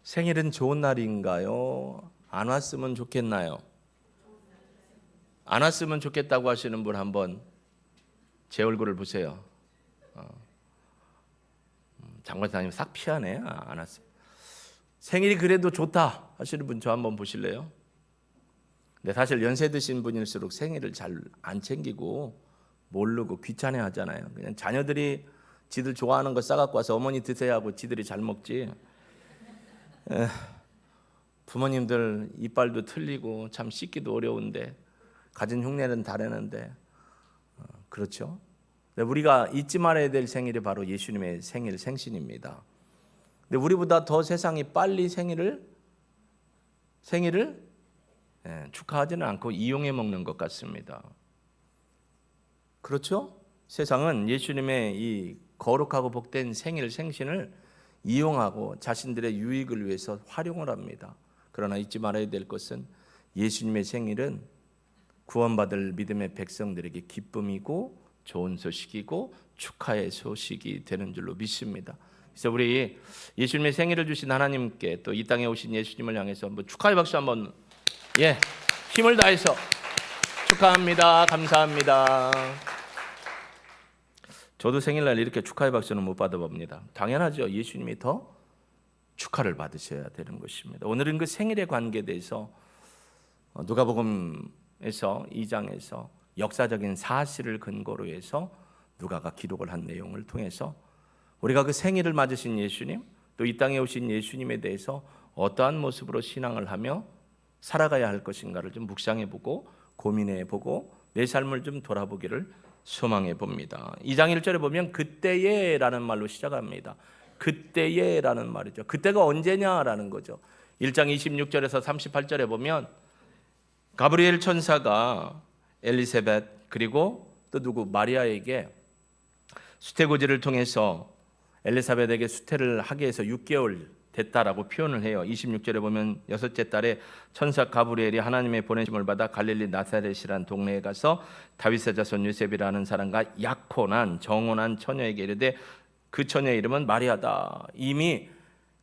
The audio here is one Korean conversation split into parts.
생일은 좋은 날인가요? 안 왔으면 좋겠나요? 안 왔으면 좋겠다고 하시는 분 한번 제 얼굴을 보세요. 장관사님 싹 피하네. 안 왔어. 생일이 그래도 좋다 하시는 분 저 한번 보실래요? 근데 사실 연세 드신 분일수록 생일을 잘 안 챙기고 모르고 귀찮아 하잖아요. 그냥 자녀들이 지들 좋아하는 거 싸갖고 와서 어머니 드세요 하고 지들이 잘 먹지. 부모님들 이빨도 틀리고 참 씻기도 어려운데 가진 흉내는 다르는데 그렇죠? 우리가 잊지 말아야 될 생일이 바로 예수님의 생신입니다. 근데 우리보다 더 세상이 빨리 생일을 축하하지는 않고 이용해 먹는 것 같습니다. 그렇죠? 세상은 예수님의 이 거룩하고 복된 생신을 이용하고 자신들의 유익을 위해서 활용을 합니다. 그러나 잊지 말아야 될 것은 예수님의 생일은 구원받을 믿음의 백성들에게 기쁨이고 좋은 소식이고 축하의 소식이 되는 줄로 믿습니다. 그래서 우리 예수님의 생일을 주신 하나님께 또 이 땅에 오신 예수님을 향해서 한번 축하의 박수 한번 힘을 다해서 축하합니다. 감사합니다. 저도 생일날 이렇게 축하의 박수는 못 받아봅니다. 당연하죠. 예수님이 더 축하를 받으셔야 되는 것입니다. 오늘은 그 생일에 관계돼서 누가복음에서 2장에서 역사적인 사실을 근거로 해서 누가가 기록을 한 내용을 통해서 우리가 그 생일을 맞으신 예수님 또 이 땅에 오신 예수님에 대해서 어떠한 모습으로 신앙을 하며 살아가야 할 것인가를 좀 묵상해보고 고민해보고 내 삶을 좀 돌아보기를 소망해 봅니다. 2장 1절에 보면 그때에라는 말로 시작합니다. 그때에라는 말이죠. 그때가 언제냐라는 거죠. 1장 26절에서 38절에 보면 가브리엘 천사가 엘리사벳 그리고 또 누구 마리아에게 수태고지를 통해서 엘리사벳에게 수태를 하게 해서 6개월 됐다라고 표현을 해요. 26절에 보면 여섯째 달에 천사 가브리엘이 하나님의 보내심을 받아 갈릴리 나사렛이라는 동네에 가서 다윗의 자손 요셉이라는 사람과 약혼한 정혼한 처녀에게 이르되 그 처녀의 이름은 마리아다. 이미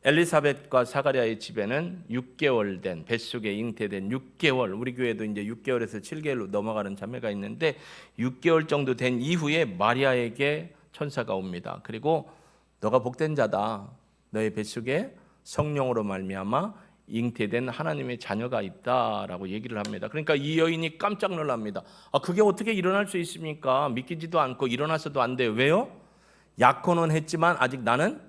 엘리사벳과 사가랴의 집에는 6개월 된 뱃속에 잉태된 6개월 우리 교회도 이제 6개월에서 7개월로 넘어가는 자매가 있는데 6개월 정도 된 이후에 마리아에게 천사가 옵니다. 그리고 너가 복된 자다. 너의 뱃속에 성령으로 말미암아 잉태된 하나님의 자녀가 있다라고 얘기를 합니다. 그러니까 이 여인이 깜짝 놀랍니다. 그게 어떻게 일어날 수 있습니까? 믿기지도 않고 일어나서도 안 돼요. 왜요? 약혼은 했지만 아직 나는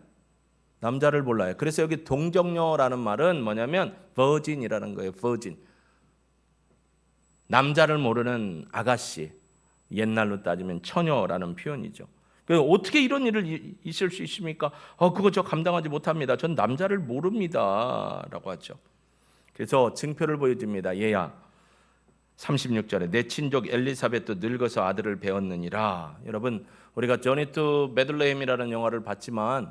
남자를 몰라요. 그래서 여기 동정녀라는 말은 뭐냐면 virgin이라는 거예요. virgin. 남자를 모르는 아가씨. 옛날로 따지면 처녀라는 표현이죠. 어떻게 이런 일을 있을 수 있습니까? 그거 저 감당하지 못합니다. 전 남자를 모릅니다. 라고 하죠. 그래서 증표를 보여줍니다. 얘야 36절에 내 친족 엘리사벳도 늙어서 아들을 배웠느니라. 여러분 우리가 저니 투 베들레헴이라는 영화를 봤지만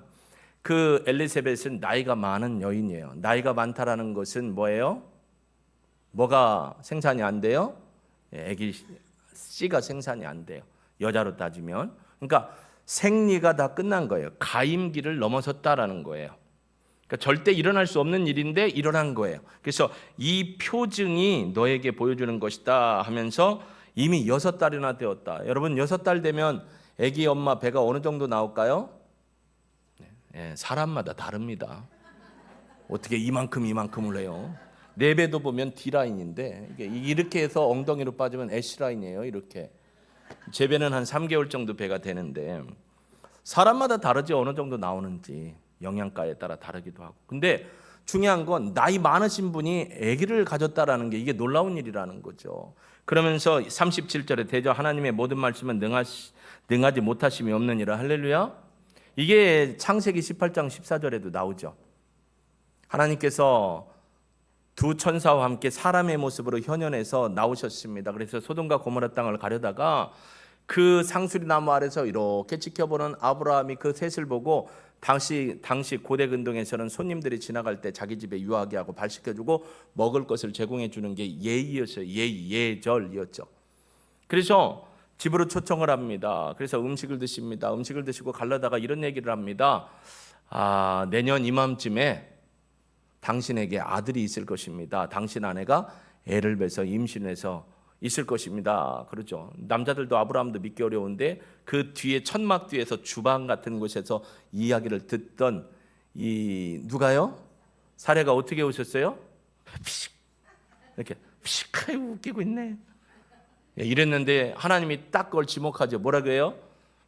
그 엘리사벳은 나이가 많은 여인이에요. 나이가 많다라는 것은 뭐예요? 뭐가 생산이 안 돼요? 아기 씨가 생산이 안 돼요. 여자로 따지면. 그러니까 생리가 다 끝난 거예요. 가임기를 넘어섰다라는 거예요. 그러니까 절대 일어날 수 없는 일인데 일어난 거예요. 그래서 이 표징이 너에게 보여주는 것이다 하면서 이미 6달이나 되었다. 여러분 6달 되면 아기 엄마 배가 어느 정도 나올까요? 사람마다 다릅니다. 어떻게 이만큼을 해요? 내 배도 보면 D라인인데 이렇게 해서 엉덩이로 빠지면 S라인이에요. 이렇게. 제 배는 한 3개월 정도 배가 되는데 사람마다 다르지 어느 정도 나오는지 영양가에 따라 다르기도 하고. 근데 중요한 건 나이 많으신 분이 아기를 가졌다라는 게 이게 놀라운 일이라는 거죠. 그러면서 37절에 대저 하나님의 모든 말씀은 능하지 못하심이 없느니라. 할렐루야. 이게 창세기 18장 14절에도 나오죠. 하나님께서 두 천사와 함께 사람의 모습으로 현현해서 나오셨습니다. 그래서 소돔과 고모라 땅을 가려다가 그 상수리 나무 아래서 이렇게 지켜보는 아브라함이 그 셋을 보고 당시 고대 근동에서는 손님들이 지나갈 때 자기 집에 유하게 하고 발 씻겨주고 먹을 것을 제공해 주는 게 예의였어요. 예절이었죠. 그래서 집으로 초청을 합니다. 그래서 음식을 드십니다. 음식을 드시고 갈라다가 이런 얘기를 합니다. 내년 이맘쯤에 당신에게 아들이 있을 것입니다. 당신 아내가 애를 베서 임신해서 있을 것입니다. 그렇죠. 남자들도 아브라함도 믿기 어려운데 그 뒤에 천막 뒤에서 주방 같은 곳에서 이야기를 듣던 이 누가요? 사례가 어떻게 오셨어요? 피식 이렇게 피식 아유 웃기고 있네. 이랬는데 하나님이 딱 그걸 지목하죠. 뭐라고 해요?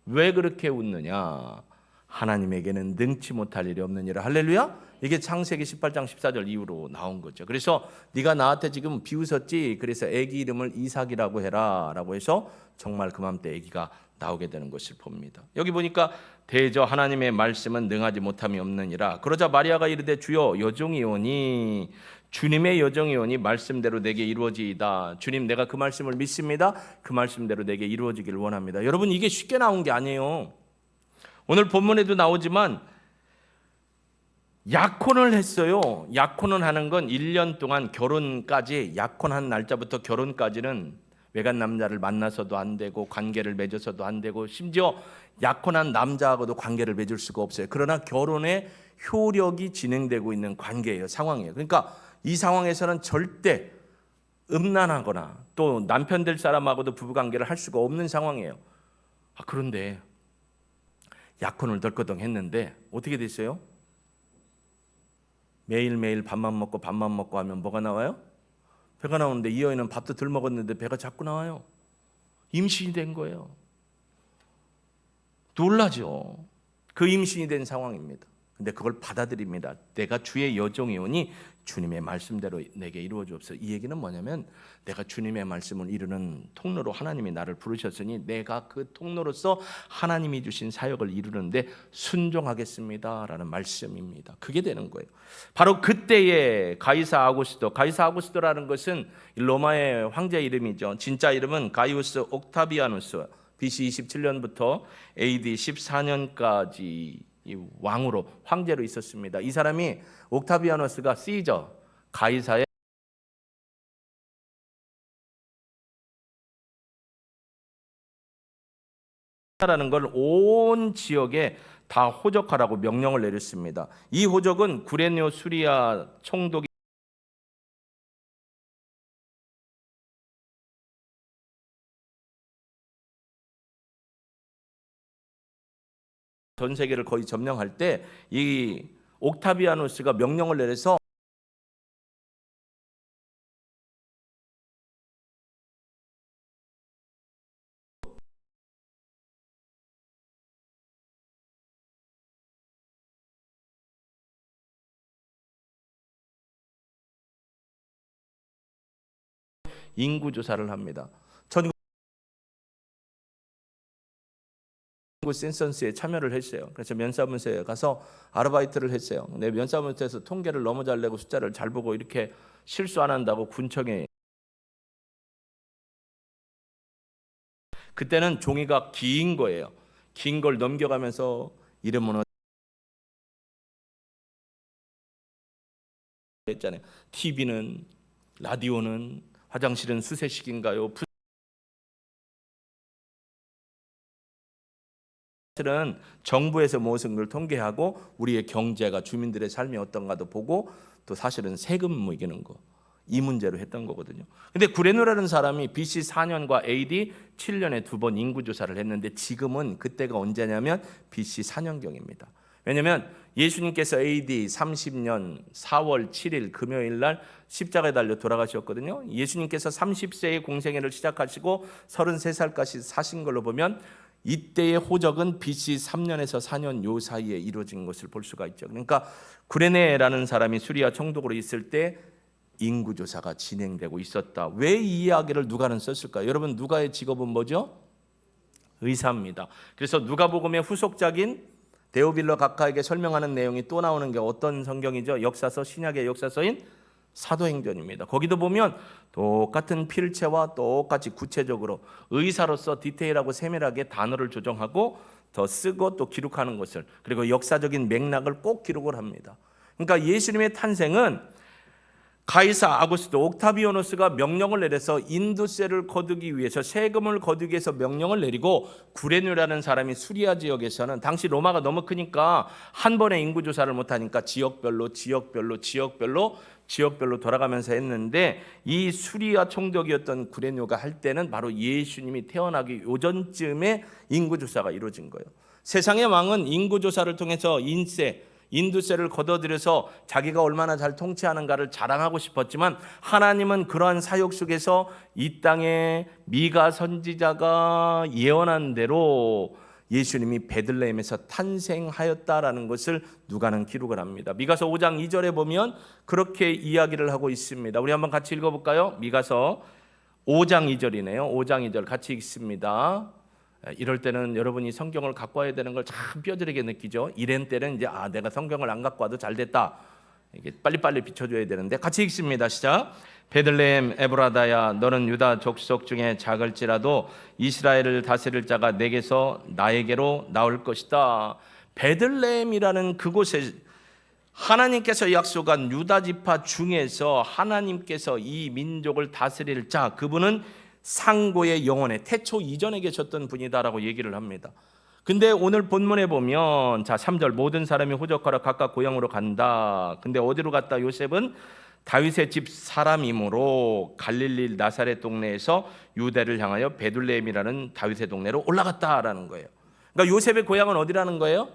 왜 그렇게 웃느냐? 하나님에게는 능치 못할 일이 없느니라. 할렐루야. 이게 창세기 18장 14절 이후로 나온 거죠. 그래서 네가 나한테 지금 비웃었지. 그래서 아기 이름을 이삭이라고 해라 라고 해서 정말 그맘때 아기가 나오게 되는 것을 봅니다. 여기 보니까 대저 하나님의 말씀은 능하지 못함이 없느니라. 그러자 마리아가 이르되 주여 여종이오니 주님의 여종이오니 말씀대로 내게 이루어지이다. 주님 내가 그 말씀을 믿습니다. 그 말씀대로 내게 이루어지길 원합니다. 여러분 이게 쉽게 나온 게 아니에요. 오늘 본문에도 나오지만 약혼을 했어요. 약혼을 하는 건 1년 동안 결혼까지 약혼한 날짜부터 결혼까지는 외간 남자를 만나서도 안 되고 관계를 맺어서도 안 되고 심지어 약혼한 남자하고도 관계를 맺을 수가 없어요. 그러나 결혼의 효력이 진행되고 있는 관계예요. 상황이에요. 그러니까 이 상황에서는 절대 음란하거나 또 남편 될 사람하고도 부부관계를 할 수가 없는 상황이에요. 그런데 약혼을 덜커덩 했는데 어떻게 됐어요? 매일매일 밥만 먹고 하면 뭐가 나와요? 배가 나오는데 이 여인은 밥도 덜 먹었는데 배가 자꾸 나와요. 임신이 된 거예요. 놀라죠. 그 임신이 된 상황입니다. 근데 그걸 받아들입니다. 내가 주의 여종이오니 주님의 말씀대로 내게 이루어 주옵소서. 이 얘기는 뭐냐면 내가 주님의 말씀을 이루는 통로로 하나님이 나를 부르셨으니 내가 그 통로로서 하나님이 주신 사역을 이루는데 순종하겠습니다라는 말씀입니다. 그게 되는 거예요. 바로 그때에 가이사 아구스토라는 것은 로마의 황제 이름이죠. 진짜 이름은 가이우스 옥타비아누스. BC 27년부터 AD 14년까지 이 왕으로 황제로 있었습니다. 이 사람이 옥타비아누스가 시저 가이사의 라는 걸 온 지역에 다 호적하라고 명령을 내렸습니다. 이 호적은 구레뇨 수리아 총독이 전 세계를 거의 점령할 때 이 옥타비아누스가 명령을 내려서 인구 조사를 합니다. 센서스에 참여를 했어요. 그래서 면사무소에 가서 아르바이트를 했어요. 근데 면사무소에서 통계를 너무 잘 내고 숫자를 잘 보고 이렇게 실수 안 한다고 군청에 그때는 종이가 긴 거예요. 긴 걸 넘겨가면서 이름은 했잖아요. TV는 라디오는 화장실은 수세식인가요? 는 정부에서 모은 걸 통계하고 우리의 경제가 주민들의 삶이 어떤가도 보고 또 사실은 세금 매기는 거 이 문제로 했던 거거든요. 근데 구레노라는 사람이 BC 4년과 AD 7년에 두 번 인구 조사를 했는데 지금은 그때가 언제냐면 BC 4년경입니다. 왜냐하면 예수님께서 AD 30년 4월 7일 금요일 날 십자가에 달려 돌아가셨거든요. 예수님께서 30세의 공생애를 시작하시고 33살까지 사신 걸로 보면 이때의 호적은 BC 3년에서 4년 요 사이에 이루어진 것을 볼 수가 있죠. 그러니까 구레네라는 사람이 수리아 총독으로 있을 때 인구조사가 진행되고 있었다. 왜 이 이야기를 누가는 썼을까요? 여러분 누가의 직업은 뭐죠? 의사입니다. 그래서 누가복음의 후속작인 데오빌러 각하에게 설명하는 내용이 또 나오는 게 어떤 성경이죠? 역사서, 신약의 역사서인 사도행전입니다. 거기도 보면 똑같은 필체와 똑같이 구체적으로 의사로서 디테일하고 세밀하게 단어를 조정하고 더 쓰고 또 기록하는 것을 그리고 역사적인 맥락을 꼭 기록을 합니다. 그러니까 예수님의 탄생은 가이사 아구스도 옥타비아노스가 명령을 내려서 인두세를 거두기 위해서, 세금을 거두기 위해서 명령을 내리고, 구레뇨라는 사람이 수리아 지역에서는 당시 로마가 너무 크니까 한 번에 인구 조사를 못하니까 지역별로 돌아가면서 했는데, 이 수리아 총독이었던 구레뇨가 할 때는 바로 예수님이 태어나기 오전쯤에 인구 조사가 이루어진 거예요. 세상의 왕은 인구 조사를 통해서 인두세를 걷어들여서 자기가 얼마나 잘 통치하는가를 자랑하고 싶었지만, 하나님은 그러한 사역 속에서 이 땅에 미가 선지자가 예언한 대로 예수님이 베들레헴에서 탄생하였다라는 것을 누가는 기록을 합니다. 미가서 5장 2절에 보면 그렇게 이야기를 하고 있습니다. 우리 한번 같이 읽어볼까요? 미가서 5장 2절이네요. 5장 2절 같이 읽습니다. 이럴 때는 여러분이 성경을 갖고 와야 되는 걸 참 뼈저리게 느끼죠. 이런 때는 이제 내가 성경을 안 갖고 와도 잘 됐다, 이게 빨리빨리 비춰줘야 되는데, 같이 읽습니다. 시작. 베들레헴 에브라다야, 너는 유다 족속 중에 작을지라도 이스라엘을 다스릴 자가 내게서 나에게로 나올 것이다. 베들레헴이라는 그곳에 하나님께서 약속한 유다 지파 중에서 하나님께서 이 민족을 다스릴 자, 그분은 상고의 영혼에 태초 이전에 계셨던 분이다라고 얘기를 합니다. 근데 오늘 본문에 보면 3절, 모든 사람이 호적하러 각각 고향으로 간다. 근데 어디로 갔다? 요셉은 다윗의 집 사람이므로 갈릴리 나사렛 동네에서 유대를 향하여 베들레헴이라는 다윗의 동네로 올라갔다라는 거예요. 그러니까 요셉의 고향은 어디라는 거예요?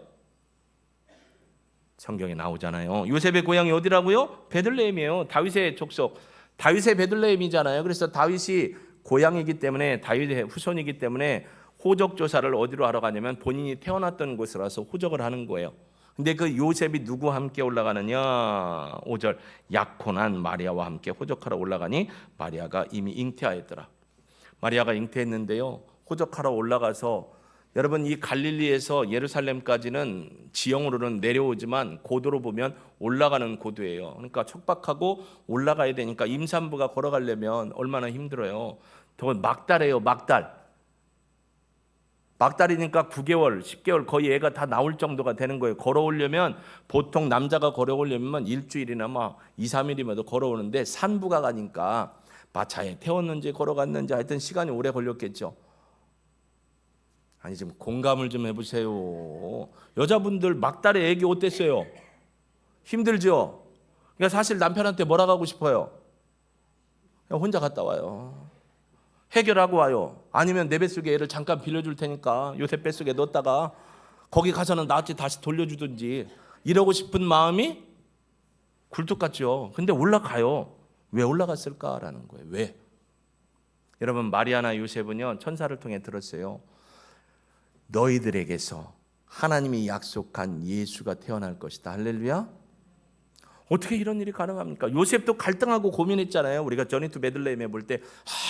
성경에 나오잖아요. 요셉의 고향이 어디라고요? 베들레헴이에요. 다윗의 족속, 다윗의 베들레헴이잖아요. 그래서 다윗이 고향이기 때문에, 다윗의 후손이기 때문에 호적 조사를 어디로 하러 가냐면 본인이 태어났던 곳으로 와서 호적을 하는 거예요. 근데 그 요셉이 누구와 함께 올라가느냐? 5절, 약혼한 마리아와 함께 호적하러 올라가니 마리아가 이미 잉태하였더라. 마리아가 잉태했는데요, 호적하러 올라가서, 여러분 이 갈릴리에서 예루살렘까지는 지형으로는 내려오지만 고도로 보면 올라가는 고도예요. 그러니까 척박하고 올라가야 되니까 임산부가 걸어가려면 얼마나 힘들어요. 더 막달이에요. 막달이니까 9개월, 10개월 거의 애가 다 나올 정도가 되는 거예요. 걸어오려면, 보통 남자가 걸어오려면 일주일이나 2, 3일이면 걸어오는데, 산부가 가니까 마차에 태웠는지 걸어갔는지 하여튼 시간이 오래 걸렸겠죠. 아니 좀 공감을 좀 해보세요. 여자분들 막달에 애기 어땠어요? 힘들죠? 그러니까 사실 남편한테 뭐라 하고 싶어요? 그냥 혼자 갔다 와요. 해결하고 와요. 아니면 내 뱃속에 애를 잠깐 빌려줄 테니까 요셉 뱃속에 넣었다가 거기 가서는 나한테 다시 돌려주든지, 이러고 싶은 마음이 굴뚝 같죠. 근데 올라가요. 왜 올라갔을까라는 거예요. 왜? 여러분, 마리아나 요셉은요, 천사를 통해 들었어요. 너희들에게서 하나님이 약속한 예수가 태어날 것이다. 할렐루야. 어떻게 이런 일이 가능합니까? 요셉도 갈등하고 고민했잖아요. 우리가 저니 투 베들레헴에 볼 때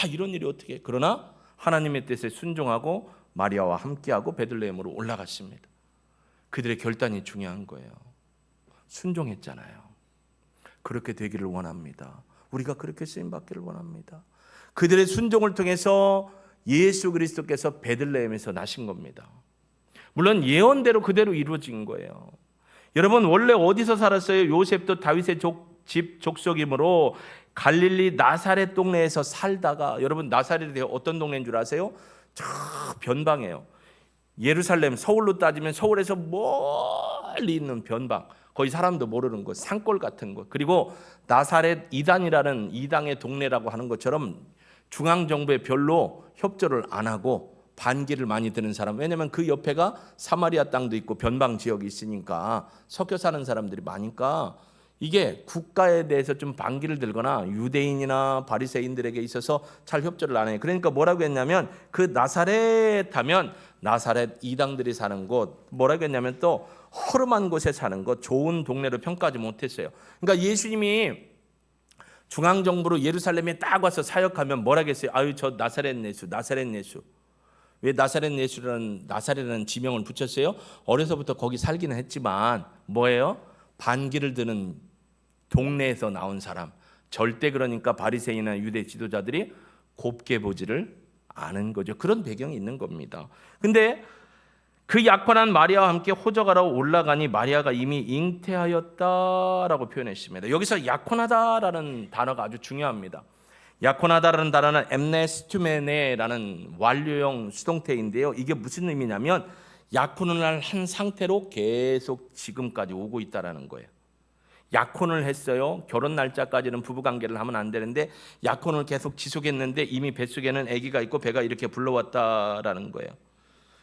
이런 일이 어떻게, 그러나 하나님의 뜻에 순종하고 마리아와 함께하고 베들레헴으로 올라갔습니다. 그들의 결단이 중요한 거예요. 순종했잖아요. 그렇게 되기를 원합니다. 우리가 그렇게 쓰임받기를 원합니다. 그들의 순종을 통해서 예수 그리스도께서 베들레헴에서 나신 겁니다. 물론 예언대로 그대로 이루어진 거예요. 여러분, 원래 어디서 살았어요? 요셉도 다윗의 집 족속이므로 갈릴리 나사렛 동네에서 살다가, 여러분 나사렛이 어떤 동네인 줄 아세요? 저 변방이에요. 예루살렘, 서울로 따지면 서울에서 멀리 있는 변방, 거의 사람도 모르는 곳, 산골 같은 곳. 그리고 나사렛 이단이라는 이당의 동네라고 하는 것처럼 중앙정부에 별로 협조를 안 하고 반기를 많이 드는 사람, 왜냐하면 그 옆에가 사마리아 땅도 있고 변방 지역이 있으니까 섞여 사는 사람들이 많으니까 이게 국가에 대해서 좀 반기를 들거나 유대인이나 바리새인들에게 있어서 잘 협조를 안 해요. 그러니까 뭐라고 했냐면, 그 나사렛 하면 나사렛 이당들이 사는 곳, 뭐라고 했냐면 또 허름한 곳에 사는 것, 좋은 동네로 평가하지 못했어요. 그러니까 예수님이 중앙정부로 예루살렘에 딱 와서 사역하면 뭐라고 했어요? 저 나사렛 예수. 왜 나사렛이라는 지명을 붙였어요? 어려서부터 거기 살기는 했지만 뭐예요? 반기를 드는 동네에서 나온 사람. 절대 그러니까 바리새인이나 유대 지도자들이 곱게 보지를 않은 거죠. 그런 배경이 있는 겁니다. 근데 그 약혼한 마리아와 함께 호적하러 올라가니 마리아가 이미 잉태하였다라고 표현했습니다. 여기서 약혼하다라는 단어가 아주 중요합니다. 약혼하다라는 단어는 엠네스투메네라는 완료형 수동태인데요. 이게 무슨 의미냐면 약혼을 한 상태로 계속 지금까지 오고 있다라는 거예요. 약혼을 했어요. 결혼 날짜까지는 부부관계를 하면 안 되는데 약혼을 계속 지속했는데 이미 뱃속에는 아기가 있고 배가 이렇게 불러왔다라는 거예요.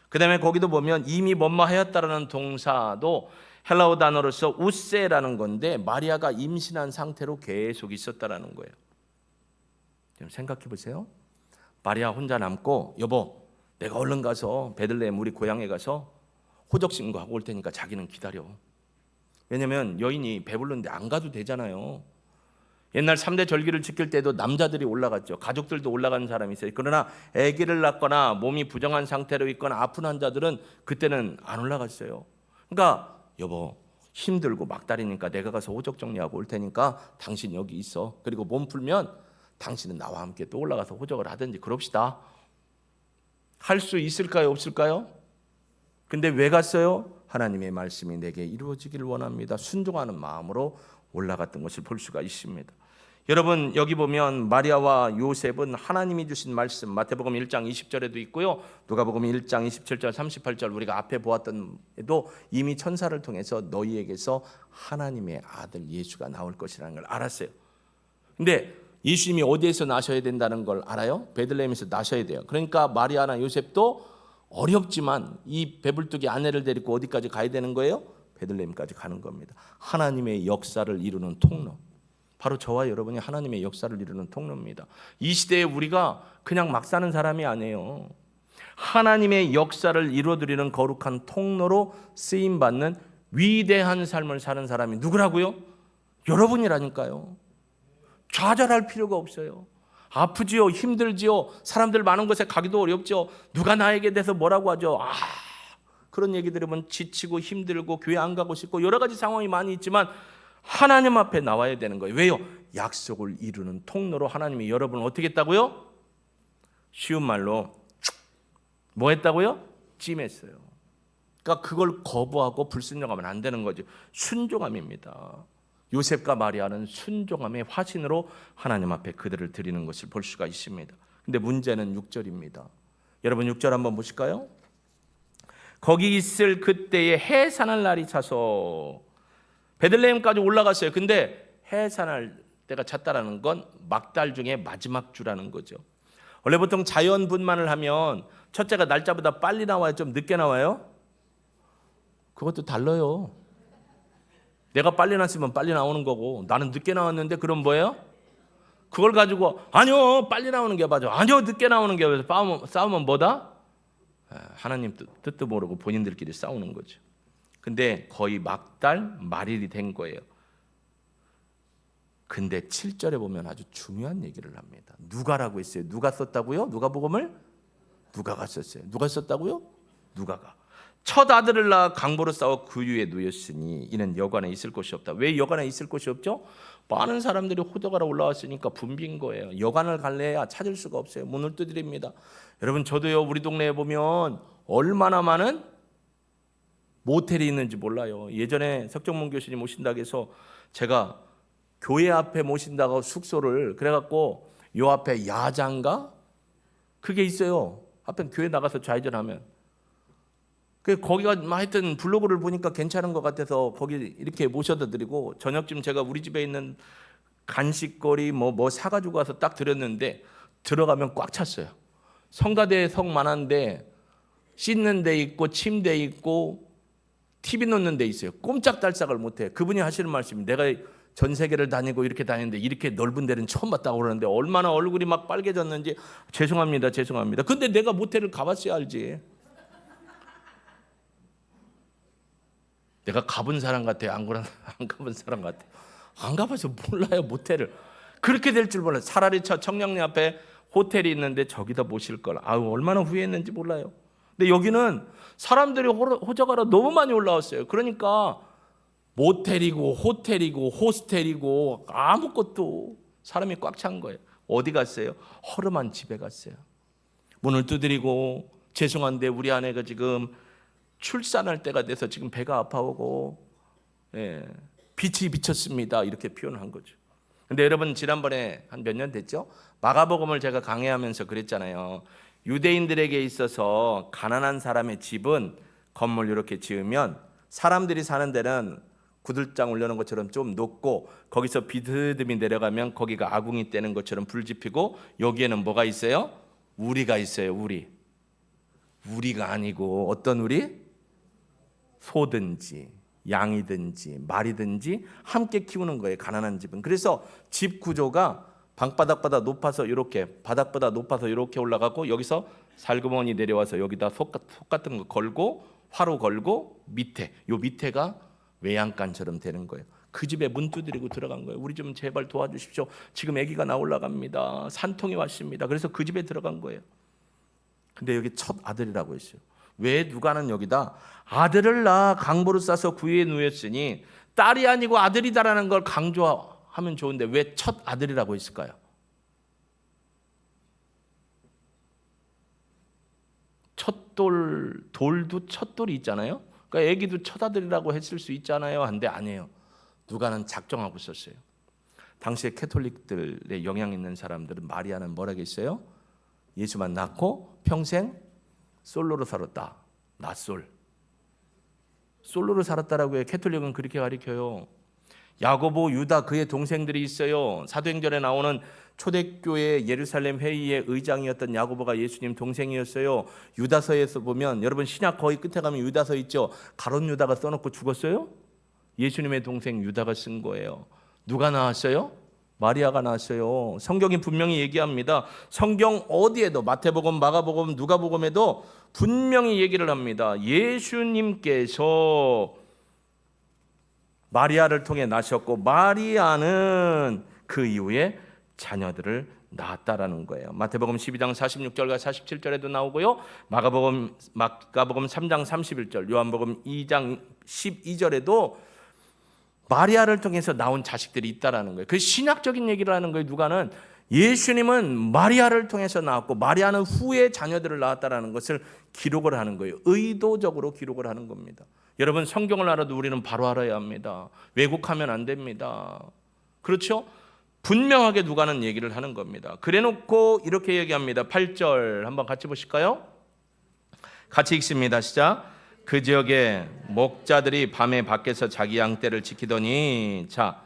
그 다음에 거기도 보면 이미 뭐뭐 하였다라는 동사도 헬라어 단어로서 우세라는 건데 마리아가 임신한 상태로 계속 있었다라는 거예요. 좀 생각해 보세요. 마리아 혼자 남고 여보 내가 얼른 가서 베들레헴 우리 고향에 가서 호적 신고하고 올 테니까 자기는 기다려. 왜냐면 여인이 배불른데 안 가도 되잖아요. 옛날 3대 절기를 지킬 때도 남자들이 올라갔죠. 가족들도 올라가는 사람이 있어요. 그러나 아기를 낳거나 몸이 부정한 상태로 있거나 아픈 환자들은 그때는 안 올라갔어요. 그러니까 여보 힘들고 막달이니까 내가 가서 호적 정리하고 올 테니까 당신 여기 있어. 그리고 몸 풀면 당신은 나와 함께 또 올라가서 호적을 하든지 그럽시다. 할 수 있을까요? 없을까요? 근데 왜 갔어요? 하나님의 말씀이 내게 이루어지기를 원합니다. 순종하는 마음으로 올라갔던 것을 볼 수가 있습니다. 여러분 여기 보면 마리아와 요셉은 하나님이 주신 말씀 마태복음 1장 20절에도 있고요. 누가복음 1장 27절 38절 우리가 앞에 보았던 에도 이미 천사를 통해서 너희에게서 하나님의 아들 예수가 나올 것이라는 걸 알았어요. 근데 예수님이 어디에서 나셔야 된다는 걸 알아요? 베들레헴에서 나셔야 돼요. 그러니까 마리아나 요셉도 어렵지만 이 배불뚝이 아내를 데리고 어디까지 가야 되는 거예요? 베들레헴까지 가는 겁니다. 하나님의 역사를 이루는 통로. 바로 저와 여러분이 하나님의 역사를 이루는 통로입니다. 이 시대에 우리가 그냥 막 사는 사람이 아니에요. 하나님의 역사를 이루어드리는 거룩한 통로로 쓰임받는 위대한 삶을 사는 사람이 누구라고요? 여러분이라니까요. 좌절할 필요가 없어요. 아프지요, 힘들지요, 사람들 많은 곳에 가기도 어렵죠. 누가 나에게 대해서 뭐라고 하죠? 그런 얘기 들으면 지치고 힘들고 교회 안 가고 싶고 여러 가지 상황이 많이 있지만 하나님 앞에 나와야 되는 거예요. 왜요? 약속을 이루는 통로로 하나님이 여러분을 어떻게 했다고요? 쉬운 말로 뭐 했다고요? 찜했어요. 그러니까 그걸 거부하고 불순종하면 안 되는 거죠. 순종함입니다. 요셉과 마리아는 순종함의 화신으로 하나님 앞에 그들을 드리는 것을 볼 수가 있습니다. 근데 문제는 6절입니다. 여러분 6절 한번 보실까요? 거기 있을 그때에 해산할 날이 차서 베들레헴까지 올라갔어요. 근데 해산할 때가 찼다라는 건 막달 중에 마지막 주라는 거죠. 원래 보통 자연 분만을 하면 첫째가 날짜보다 빨리 나와요? 좀 늦게 나와요? 그것도 달라요. 내가 빨리 났으면 빨리 나오는 거고 나는 늦게 나왔는데 그럼 뭐예요? 그걸 가지고 아니요 빨리 나오는 게 맞아. 아니요 늦게 나오는 게 맞아. 싸우면 뭐다? 하나님 뜻도 모르고 본인들끼리 싸우는 거죠. 근데 거의 막달 말일이 된 거예요. 근데 7절에 보면 아주 중요한 얘기를 합니다. 누가라고 했어요. 누가 썼다고요? 누가복음을? 누가가 썼어요. 누가 썼다고요? 누가가. 첫 아들을 낳아 강보로 싸워 구유에 누였으니 이는 여관에 있을 곳이 없다. 왜 여관에 있을 곳이 없죠? 많은 사람들이 호적하러 올라왔으니까 붐빈 거예요. 여관을 갈래야 찾을 수가 없어요. 문을 두드립니다. 여러분 저도요 우리 동네에 보면 얼마나 많은 모텔이 있는지 몰라요. 예전에 석정문 교수님 모신다고 해서 제가 교회 앞에 모신다고 숙소를 그래갖고 요 앞에 야장가 그게 있어요. 앞에 교회 나가서 좌회전하면 거기가 하여튼 블로그를 보니까 괜찮은 것 같아서 거기 이렇게 모셔다 드리고 저녁쯤 제가 우리 집에 있는 간식거리 뭐 사가지고 가서 딱 드렸는데 들어가면 꽉 찼어요. 성가대 성 많은데 씻는 데 있고 침대 있고 TV 놓는 데 있어요. 꼼짝달싹을 못해. 그분이 하시는 말씀이 내가 전 세계를 다니고 이렇게 다니는데 이렇게 넓은 데는 처음 봤다고 그러는데 얼마나 얼굴이 막 빨개졌는지 죄송합니다. 근데 내가 모텔을 가봤어야 알지. 내가 가본 사람 같아요? 안 가본 사람 같아요? 안 가봐서 몰라요 모텔을. 그렇게 될 줄 몰라요. 차라리 저 청량리 앞에 호텔이 있는데 저기다 모실 걸. 얼마나 후회했는지 몰라요. 근데 여기는 사람들이 호적하러 너무 많이 올라왔어요. 그러니까 모텔이고 호텔이고 호스텔이고 아무것도 사람이 꽉 찬 거예요. 어디 갔어요? 허름한 집에 갔어요. 문을 두드리고 죄송한데 우리 아내가 지금 출산할 때가 돼서 지금 배가 아파오고 빛이 비쳤습니다. 이렇게 표현한 거죠. 근데 여러분 지난번에 한 몇 년 됐죠? 마가복음을 제가 강해하면서 그랬잖아요. 유대인들에게 있어서 가난한 사람의 집은 건물 이렇게 지으면 사람들이 사는 데는 구들장 올려놓은 것처럼 좀 높고 거기서 비스듬히 내려가면 거기가 아궁이 떼는 것처럼 불 지피고 여기에는 뭐가 있어요? 우리가 있어요. 우리가 아니고 어떤 우리? 소든지 양이든지 말이든지 함께 키우는 거예요. 가난한 집은. 그래서 집 구조가 방바닥보다 높아서 이렇게 바닥보다 높아서 이렇게 올라가고 여기서 살구머니 내려와서 여기다 속 같은 거 걸고 화로 걸고 요 밑에가 외양간처럼 되는 거예요. 그 집에 문 두드리고 들어간 거예요. 우리 좀 제발 도와주십시오. 지금 아기가 나올라갑니다. 산통이 왔습니다. 그래서 그 집에 들어간 거예요. 근데 여기 첫 아들이라고 했어요. 왜 누가는 여기다 아들을 낳아 강보로 싸서 구유에 누였으니 딸이 아니고 아들이다라는 걸 강조하면 좋은데 왜 첫 아들이라고 했을까요? 돌도 첫 돌이 있잖아요. 그러니까 아기도 첫 아들이라고 했을 수 있잖아요. 한데 아니에요. 누가는 작정하고 썼어요. 당시에 캐톨릭들의 영향 있는 사람들은 마리아는 뭐라고 했어요? 예수만 낳고 평생 솔로로 살았다. 솔로로 살았다라고 해요. 캐톨릭은 그렇게 가르쳐요. 야고보, 유다 그의 동생들이 있어요. 사도행전에 나오는 초대교회 예루살렘 회의의 의장이었던 야고보가 예수님 동생이었어요. 유다서에서 보면 여러분 신약 거의 끝에 가면 유다서 있죠. 가룟 유다가 써놓고 죽었어요. 예수님의 동생 유다가 쓴 거예요. 누가 나왔어요? 마리아가 나왔어요. 성경이 분명히 얘기합니다. 성경 어디에도 마태복음, 마가복음, 누가복음에도 분명히 얘기를 합니다. 예수님께서 마리아를 통해 나셨고 마리아는 그 이후에 자녀들을 낳았다라는 거예요. 마태복음 12장 46절과 47절에도 나오고요. 마가복음 3장 31절, 요한복음 2장 12절에도 마리아를 통해서 나온 자식들이 있다라는 거예요. 그 신학적인 얘기를 하는 거예요. 누가는 예수님은 마리아를 통해서 나왔고 마리아는 후에 자녀들을 낳았다라는 것을 기록을 하는 거예요. 의도적으로 기록을 하는 겁니다. 여러분 성경을 알아도 우리는 바로 알아야 합니다. 왜곡하면 안 됩니다. 그렇죠? 분명하게 누가는 얘기를 하는 겁니다. 그래놓고 이렇게 얘기합니다. 8절 한번 같이 보실까요? 같이 읽습니다. 시작. 그 지역에 목자들이 밤에 밖에서 자기 양떼를 지키더니 자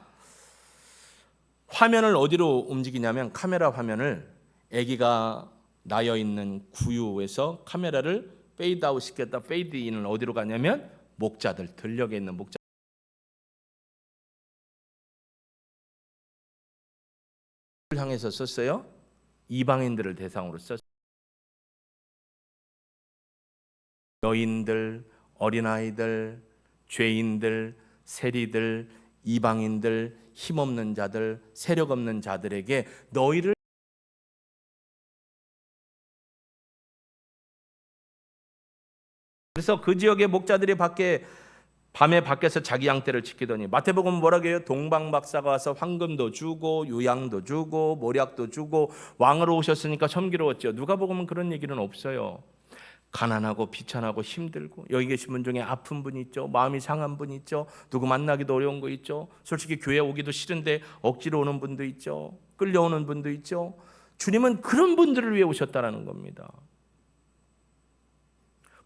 화면을 어디로 움직이냐면 카메라 화면을 아기가 나여 있는 구유에서 카메라를 페이드 아웃 시켰다. 페이드 인은 어디로 가냐면 목자들 들녘에 있는 목자 향해서 썼어요. 이방인들을 대상으로 썼어요. 여인들, 어린아이들, 죄인들, 세리들, 이방인들, 힘없는 자들, 세력 없는 자들에게 너희를 그래서 그 지역의 목자들이 밤에 밖에서 자기 양떼를 지키더니 마태복음 뭐라고 해요? 동방박사가 와서 황금도 주고 유양도 주고 모략도 주고 왕으로 오셨으니까 섬기러웠죠. 누가복음은 그런 얘기는 없어요. 가난하고 비천하고 힘들고 여기 계신 분 중에 아픈 분 있죠. 마음이 상한 분 있죠. 누구 만나기도 어려운 거 있죠. 솔직히 교회 오기도 싫은데 억지로 오는 분도 있죠. 끌려오는 분도 있죠. 주님은 그런 분들을 위해 오셨다라는 겁니다.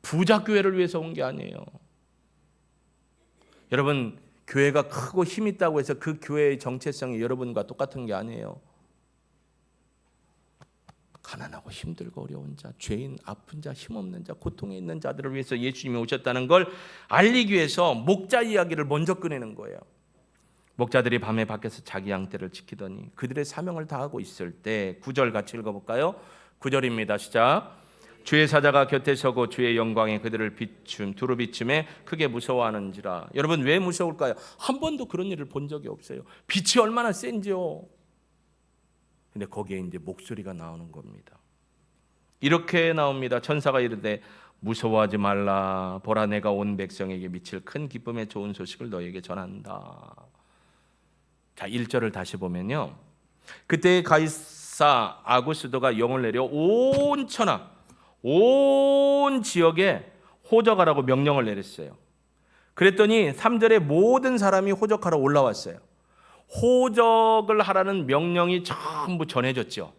부자 교회를 위해서 온 게 아니에요. 여러분 교회가 크고 힘 있다고 해서 그 교회의 정체성이 여러분과 똑같은 게 아니에요. 가난하고 힘들고 어려운 자, 죄인, 아픈 자, 힘없는 자, 고통에 있는 자들을 위해서 예수님이 오셨다는 걸 알리기 위해서 목자 이야기를 먼저 꺼내는 거예요. 목자들이 밤에 밖에서 자기 양떼를 지키더니 그들의 사명을 다하고 있을 때 9절 같이 읽어볼까요? 9절입니다. 시작. 주의 사자가 곁에 서고 주의 영광에 그들을 두루 비춤에 크게 무서워하는지라. 여러분 왜 무서울까요? 한 번도 그런 일을 본 적이 없어요. 빛이 얼마나 센지요. 근데 거기에 이제 목소리가 나오는 겁니다. 이렇게 나옵니다. 천사가 이르되 무서워하지 말라. 보라 내가 온 백성에게 미칠 큰 기쁨의 좋은 소식을 너에게 전한다. 자, 1절을 다시 보면요. 그때 가이사 아구스도가 영을 내려 온 천하 온 지역에 호적하라고 명령을 내렸어요. 그랬더니 3절에 모든 사람이 호적하러 올라왔어요. 호적을 하라는 명령이 전부 전해졌죠.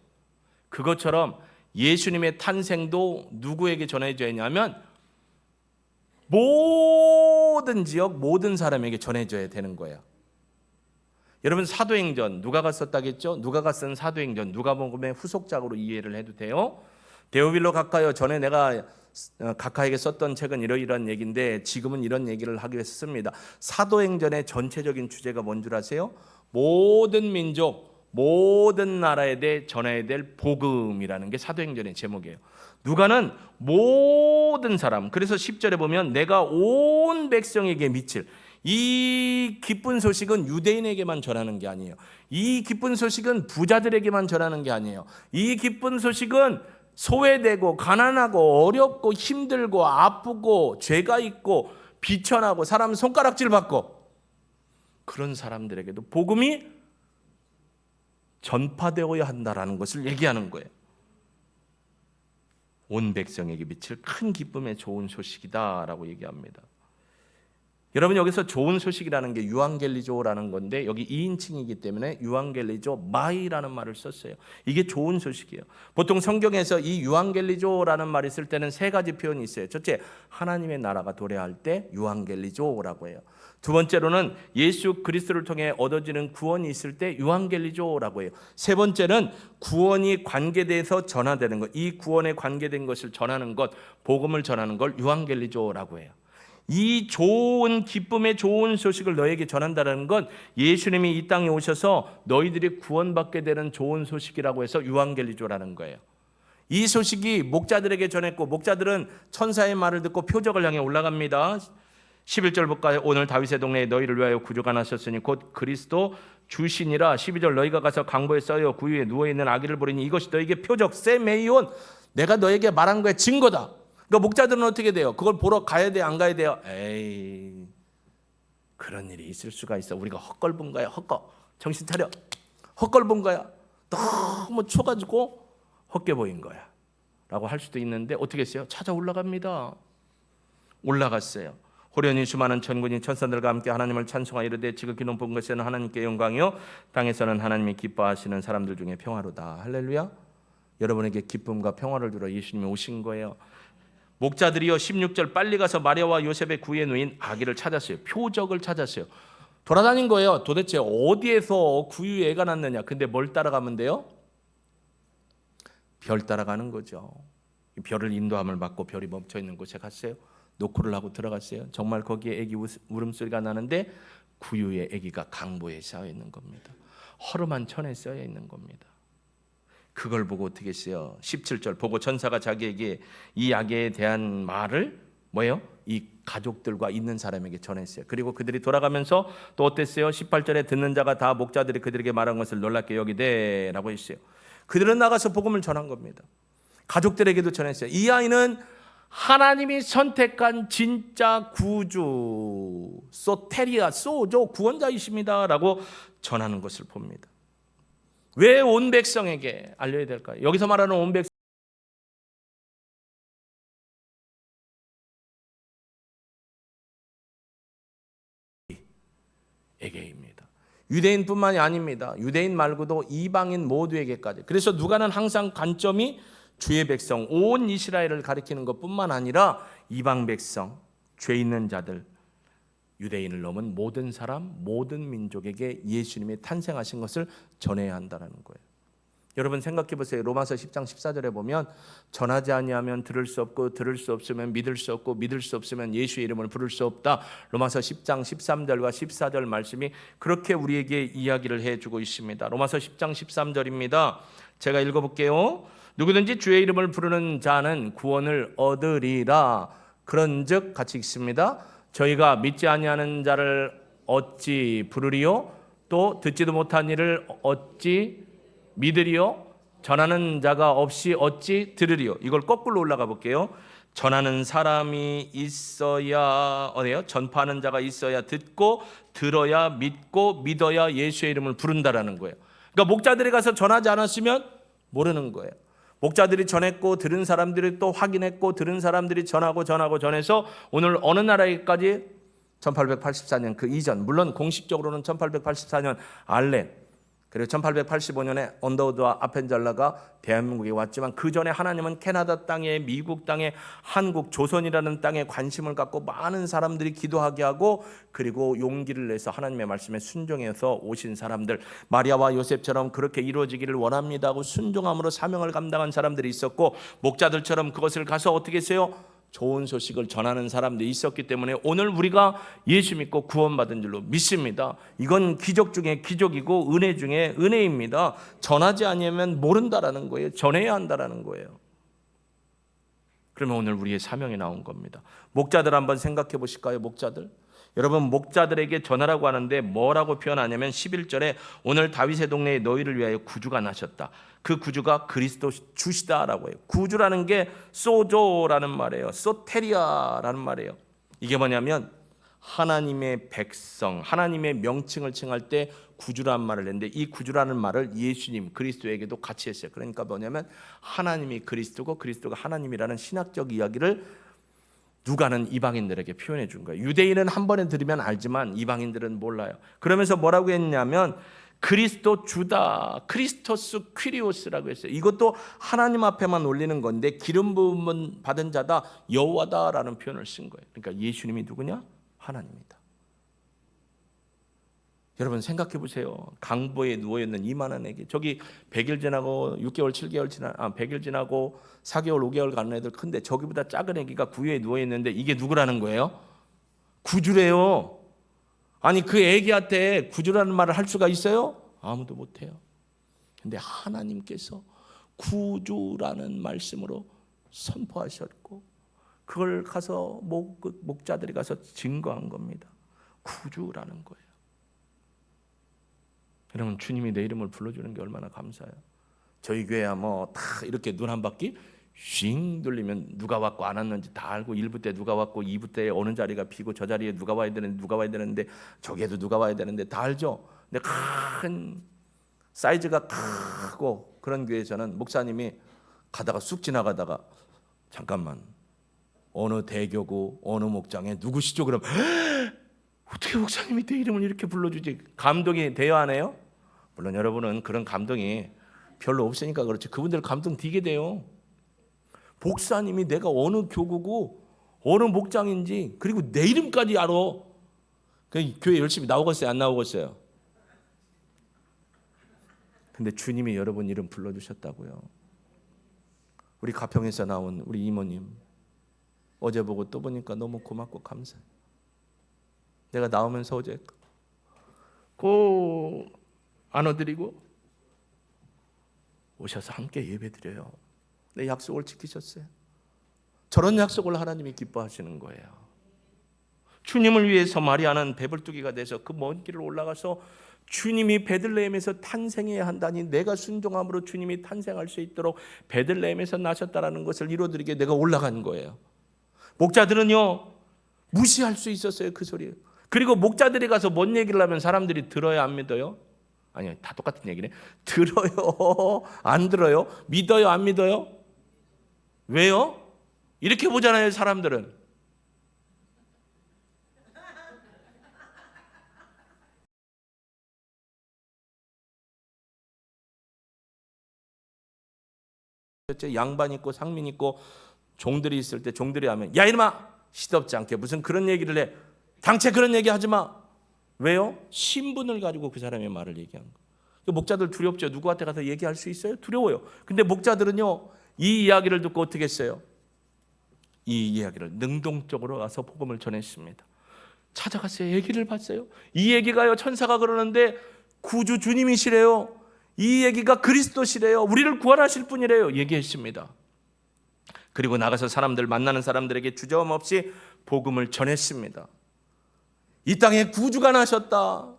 그것처럼 예수님의 탄생도 누구에게 전해져야 하냐면 모든 지역 모든 사람에게 전해져야 되는 거예요. 여러분, 사도행전 누가가 썼다겠죠? 누가가 쓴 사도행전 누가복음의 후속작으로 이해를 해도 돼요. 데오빌로 가카요, 전에 내가 가카에게 썼던 책은 이러이러한 얘기인데 지금은 이런 얘기를 하기 위해서 씁니다. 사도행전의 전체적인 주제가 뭔 줄 아세요? 모든 민족, 모든 나라에 대해 전해야 될 복음이라는 게 사도행전의 제목이에요. 누가는 모든 사람, 그래서 10절에 보면 내가 온 백성에게 미칠, 이 기쁜 소식은 유대인에게만 전하는 게 아니에요. 이 기쁜 소식은 부자들에게만 전하는 게 아니에요. 이 기쁜 소식은 소외되고 가난하고 어렵고 힘들고 아프고 죄가 있고 비천하고 사람 손가락질 받고 그런 사람들에게도 복음이 전파되어야 한다라는 것을 얘기하는 거예요. 온 백성에게 미칠 큰 기쁨의 좋은 소식이다라고 얘기합니다. 여러분, 여기서 좋은 소식이라는 게 유앙겔리조라는 건데 여기 2인칭이기 때문에 유앙겔리조 마이라는 말을 썼어요. 이게 좋은 소식이에요. 보통 성경에서 이 유앙겔리조라는 말을 쓸 때는 세 가지 표현이 있어요. 첫째, 하나님의 나라가 도래할 때 유앙겔리조라고 해요. 두 번째로는 예수 그리스도를 통해 얻어지는 구원이 있을 때 유앙겔리조라고 해요. 세 번째는 구원이 관계돼서 전하되는 것, 이 구원에 관계된 것을 전하는 것, 복음을 전하는 걸 유앙겔리조라고 해요. 이 좋은 기쁨의 좋은 소식을 너에게 전한다는 건 예수님이 이 땅에 오셔서 너희들이 구원받게 되는 좋은 소식이라고 해서 유앙겔리조라는 거예요. 이 소식이 목자들에게 전했고 목자들은 천사의 말을 듣고 표적을 향해 올라갑니다. 11절 볼까요? 오늘 다윗의 동네에 너희를 위하여 구주가 나셨으니 곧 그리스도 주시니라. 12절 너희가 가서 강보에 써여 구유에 누워있는 아기를 보리니 이것이 너희에게 표적 세메이온, 내가 너에게 말한 거의 증거다. 그러니까 목자들은 어떻게 돼요? 그걸 보러 가야 돼요? 안 가야 돼요? 에이, 그런 일이 있을 수가 있어. 우리가 헛걸 본 거야. 헛걸. 정신 차려. 헛걸 본 거야. 너무 쳐가지고 헛게 보인 거야 라고 할 수도 있는데 어떻게 했어요? 찾아 올라갑니다. 올라갔어요. 호련히 수많은 천군이 천사들과 함께 하나님을 찬송하여 이르되 지극히 높은 곳에는 하나님께 영광이요 땅에서는 하나님이 기뻐하시는 사람들 중에 평화로다. 할렐루야. 여러분에게 기쁨과 평화를 주러 예수님이 오신 거예요. 목자들이요 16절 빨리 가서 마리아와 요셉의 구에 누인 아기를 찾았어요. 표적을 찾았어요. 돌아다닌 거예요. 도대체 어디에서 구유에 애가 났느냐. 근데 뭘 따라가면 돼요? 별 따라가는 거죠. 별을 인도함을 받고 별이 멈춰 있는 곳에 갔어요. 노크를 하고 들어갔어요. 정말 거기에 애기 울음소리가 나는데 구유의 애기가 강보에 쌓여 있는 겁니다. 허름한 천에 쌓여 있는 겁니다. 그걸 보고 어떻게 했어요? 17절 보고 천사가 자기에게 이 아기에 대한 말을 뭐예요? 이 가족들과 있는 사람에게 전했어요. 그리고 그들이 돌아가면서 또 어땠어요? 18절에 듣는 자가 다 목자들이 그들에게 말한 것을 놀랍게 여기되 라고 했어요. 그들은 나가서 복음을 전한 겁니다. 가족들에게도 전했어요. 이 아이는 하나님이 선택한 진짜 구주 소테리아 소조 구원자이십니다 라고 전하는 것을 봅니다. 왜 온 백성에게 알려야 될까요? 여기서 말하는 온 백성에게입니다. 유대인뿐만이 아닙니다. 유대인 말고도 이방인 모두에게까지. 그래서 누가는 항상 관점이 주의 백성, 온 이스라엘을 가리키는 것뿐만 아니라 이방 백성, 죄 있는 자들, 유대인을 넘은 모든 사람, 모든 민족에게 예수님이 탄생하신 것을 전해야 한다는 거예요. 여러분 생각해 보세요. 로마서 10장 14절에 보면 전하지 아니하면 들을 수 없고 들을 수 없으면 믿을 수 없고 믿을 수 없으면 예수의 이름을 부를 수 없다. 로마서 10장 13절과 14절 말씀이 그렇게 우리에게 이야기를 해주고 있습니다. 로마서 10장 13절입니다. 제가 읽어볼게요. 누구든지 주의 이름을 부르는 자는 구원을 얻으리라. 그런즉 같이 읽습니다. 저희가 믿지 아니하는 자를 어찌 부르리요? 또 듣지도 못한 이를 어찌 믿으리요? 전하는 자가 없이 어찌 들으리요? 이걸 거꾸로 올라가 볼게요. 전하는 사람이 있어야 어디요? 전파하는 자가 있어야 듣고 들어야 믿고 믿어야 예수의 이름을 부른다라는 거예요. 그러니까 목자들이 가서 전하지 않았으면 모르는 거예요. 목자들이 전했고 들은 사람들이 또 확인했고 들은 사람들이 전하고 전해서 오늘 어느 나라에까지 1884년 그 이전, 물론 공식적으로는 1884년 알렌, 그리고 1885년에 언더우드와 아펜젤러가 대한민국에 왔지만 그 전에 하나님은 캐나다 땅에, 미국 땅에, 한국, 조선이라는 땅에 관심을 갖고 많은 사람들이 기도하게 하고 그리고 용기를 내서 하나님의 말씀에 순종해서 오신 사람들, 마리아와 요셉처럼 그렇게 이루어지기를 원합니다 하고 순종함으로 사명을 감당한 사람들이 있었고, 목자들처럼 그것을 가서 어떻게 했어요? 좋은 소식을 전하는 사람들이 있었기 때문에 오늘 우리가 예수 믿고 구원받은 줄로 믿습니다. 이건 기적 중에 기적이고 은혜 중에 은혜입니다. 전하지 않으면 모른다라는 거예요. 전해야 한다라는 거예요. 그러면 오늘 우리의 사명이 나온 겁니다. 목자들 한번 생각해 보실까요? 목자들. 여러분, 목자들에게 전하라고 하는데 뭐라고 표현하냐면 11절에 오늘 다윗의 동네에 너희를 위하여 구주가 나셨다. 그 구주가 그리스도 주시다라고 해요. 구주라는 게 소조라는 말이에요. 소테리아라는 말이에요. 이게 뭐냐면 하나님의 백성, 하나님의 명칭을 칭할 때 구주라는 말을 했는데 이 구주라는 말을 예수님 그리스도에게도 같이 했어요. 그러니까 뭐냐면 하나님이 그리스도고 그리스도가 하나님이라는 신학적 이야기를 누가는 이방인들에게 표현해 준 거예요. 유대인은 한 번에 들으면 알지만 이방인들은 몰라요. 그러면서 뭐라고 했냐면 그리스도 주다, 크리스토스 퀴리오스라고 했어요. 이것도 하나님 앞에만 올리는 건데 기름 부음 받은 자다, 여호와다라는 표현을 쓴 거예요. 그러니까 예수님이 누구냐? 하나님이다. 여러분 생각해 보세요. 강보에 누워있는 이만한에게 저기 100일 지나고 6개월, 7개월 100일 지나고 4개월, 5개월 가는 애들 큰데 저기보다 작은 애기가 구유에 누워있는데 이게 누구라는 거예요? 구주래요. 아니 그 애기한테 구주라는 말을 할 수가 있어요? 아무도 못해요. 근데 하나님께서 구주라는 말씀으로 선포하셨고 그걸 가서 목자들이 가서 증거한 겁니다. 구주라는 거예요. 여러분 주님이 내 이름을 불러주는 게 얼마나 감사해요. 저희 교회야 뭐 다 이렇게 눈 한 바퀴 쉥 돌리면 누가 왔고 안 왔는지 다 알고 1부 때 누가 왔고 2부 때 어느 자리가 비고 저 자리에 누가 와야 되는데 저기에도 누가 와야 되는데 다 알죠. 근데 큰 사이즈가 크고 그런 교회에서는 목사님이 가다가 쑥 지나가다가 잠깐만 어느 대교구 어느 목장에 누구시죠? 그럼 어떻게 목사님이 내 이름을 이렇게 불러주지? 감동이 돼야 하네요. 물론 여러분은 그런 감동이 별로 없으니까 그렇지 그분들 감동 되게 돼요. 목사님이 내가 어느 교구고 어느 목장인지 그리고 내 이름까지 알아. 그 교회 열심히 나오겠어요? 안 나오겠어요? 근데 주님이 여러분 이름 불러주셨다고요. 우리 가평에서 나온 우리 이모님 어제 보고 또 보니까 너무 고맙고 감사해요. 내가 나오면서 어제 꼭 안아드리고 오셔서 함께 예배드려요. 내 약속을 지키셨어요. 저런 약속을 하나님이 기뻐하시는 거예요. 주님을 위해서 마리아는 배불뚝이가 돼서 그 먼 길을 올라가서 주님이 베들레헴에서 탄생해야 한다니 내가 순종함으로 주님이 탄생할 수 있도록 베들레헴에서 나셨다라는 것을 이루어드리게 내가 올라간 거예요. 목자들은요 무시할 수 있었어요. 그 소리. 그리고 목자들이 가서 뭔 얘기를 하면 사람들이 들어요 안 믿어요? 아니요 다 똑같은 얘기네. 들어요 안 들어요? 믿어요 안 믿어요? 왜요? 이렇게 보잖아요 사람들은. 양반 있고 상민 있고 종들이 있을 때 종들이 하면 야 이놈아 시덥지 않게 무슨 그런 얘기를 해. 당최 그런 얘기 하지 마. 왜요? 신분을 가지고 그 사람의 말을 얘기한 거. 목자들 두렵죠. 누구한테 가서 얘기할 수 있어요? 두려워요. 근데 목자들은요 이 이야기를 듣고 어떻게 했어요? 이 이야기를 능동적으로 가서 복음을 전했습니다. 찾아갔어요. 얘기를 봤어요. 이 얘기가요 천사가 그러는데 구주 주님이시래요. 이 얘기가 그리스도시래요. 우리를 구원하실 분이래요. 얘기했습니다. 그리고 나가서 사람들 만나는 사람들에게 주저함없이 복음을 전했습니다. 이 땅에 구주가 나셨다.